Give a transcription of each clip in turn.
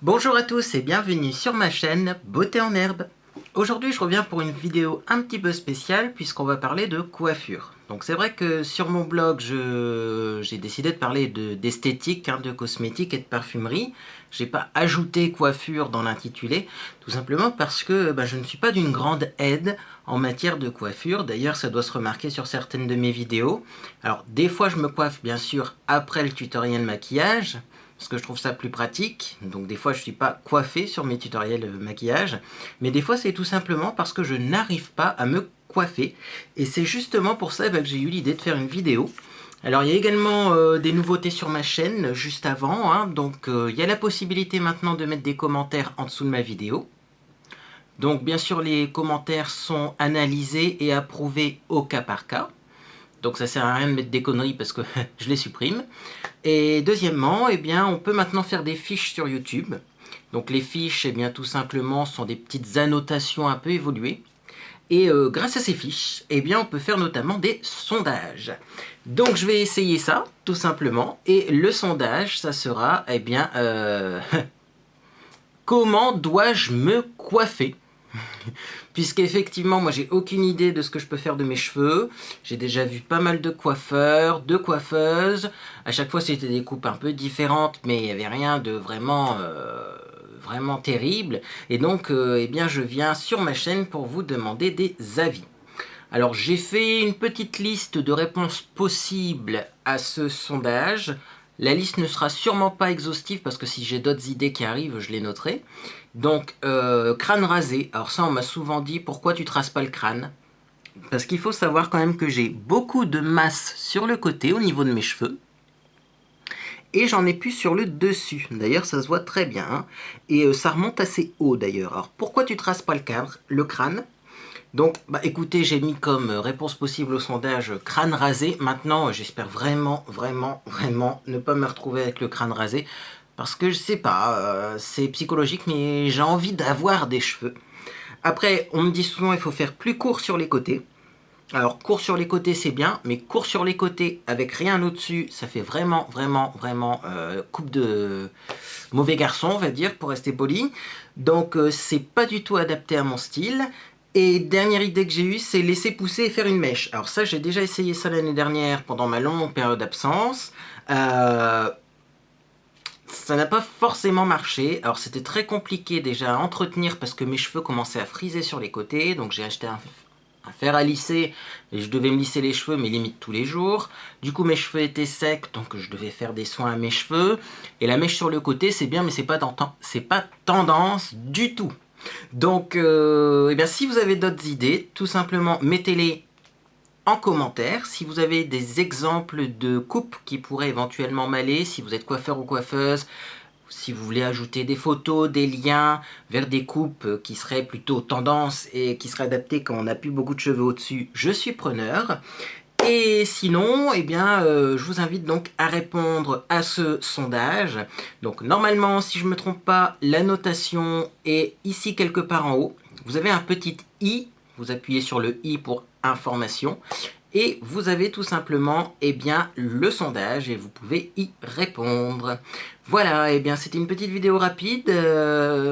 Bonjour à tous et bienvenue sur ma chaîne Beauté en Herbe. Aujourd'hui je reviens pour une vidéo un petit peu spéciale puisqu'on va parler de coiffure. Donc c'est vrai que sur mon blog j'ai décidé de parler d'esthétique, de cosmétique et de parfumerie. J'ai pas ajouté coiffure dans l'intitulé, tout simplement parce que je ne suis pas d'une grande aide en matière de coiffure. D'ailleurs ça doit se remarquer sur certaines de mes vidéos. Alors des fois je me coiffe bien sûr après le tutoriel maquillage, parce que je trouve ça plus pratique. Donc des fois je suis pas coiffé sur mes tutoriels maquillage, mais des fois c'est tout simplement parce que je n'arrive pas à me coiffer, et c'est justement pour ça que j'ai eu l'idée de faire une vidéo. Alors il y a également des nouveautés sur ma chaîne juste avant, donc il y a la possibilité maintenant de mettre des commentaires en dessous de ma vidéo. Donc bien sûr les commentaires sont analysés et approuvés au cas par cas. Donc ça sert à rien de mettre des conneries parce que je les supprime. Et deuxièmement, on peut maintenant faire des fiches sur YouTube. Donc les fiches, tout simplement, sont des petites annotations un peu évoluées. Et grâce à ces fiches, on peut faire notamment des sondages. Donc je vais essayer ça, tout simplement. Et le sondage, ça sera, comment dois-je me coiffer? Puisqu'effectivement, moi j'ai aucune idée de ce que je peux faire de mes cheveux. J'ai déjà vu pas mal de coiffeurs, de coiffeuses. À chaque fois c'était des coupes un peu différentes, mais il n'y avait rien de vraiment terrible. Et donc je viens sur ma chaîne pour vous demander des avis. Alors j'ai fait une petite liste de réponses possibles à ce sondage. La liste ne sera sûrement pas exhaustive parce que si j'ai d'autres idées qui arrivent, je les noterai. Donc, crâne rasé. Alors ça, on m'a souvent dit, pourquoi tu te rases pas le crâne? Parce qu'il faut savoir quand même que j'ai beaucoup de masse sur le côté, au niveau de mes cheveux. Et j'en ai plus sur le dessus. D'ailleurs, ça se voit très bien. Et ça remonte assez haut d'ailleurs. Alors, pourquoi tu te rases pas le crâne? Donc, écoutez, j'ai mis comme réponse possible au sondage crâne rasé. Maintenant, j'espère vraiment ne pas me retrouver avec le crâne rasé. Parce que je sais pas, c'est psychologique, mais j'ai envie d'avoir des cheveux. Après, on me dit souvent il faut faire plus court sur les côtés. Alors, court sur les côtés, c'est bien, mais court sur les côtés avec rien au-dessus, ça fait vraiment coupe de mauvais garçon, on va dire, pour rester poli. Donc, c'est pas du tout adapté à mon style. Et dernière idée que j'ai eue, c'est laisser pousser et faire une mèche. Alors ça, j'ai déjà essayé ça l'année dernière pendant ma longue période d'absence. Ça n'a pas forcément marché. Alors c'était très compliqué déjà à entretenir parce que mes cheveux commençaient à friser sur les côtés. Donc j'ai acheté un fer à lisser et je devais me lisser les cheveux, mais limite tous les jours. Du coup mes cheveux étaient secs, donc je devais faire des soins à mes cheveux. Et la mèche sur le côté, c'est bien, mais c'est pas tendance du tout. Donc si vous avez d'autres idées, tout simplement mettez-les en commentaire. Si vous avez des exemples de coupes qui pourraient éventuellement m'aller, si vous êtes coiffeur ou coiffeuse, si vous voulez ajouter des photos, des liens vers des coupes qui seraient plutôt tendance et qui seraient adaptées quand on n'a plus beaucoup de cheveux au-dessus, je suis preneur. Et sinon, je vous invite donc à répondre à ce sondage. Donc normalement, si je ne me trompe pas, la notation est ici quelque part en haut. Vous avez un petit i, vous appuyez sur le i pour information. Et vous avez tout simplement le sondage et vous pouvez y répondre. Voilà, c'était une petite vidéo rapide.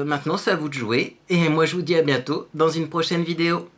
Maintenant, c'est à vous de jouer. Et moi, je vous dis à bientôt dans une prochaine vidéo.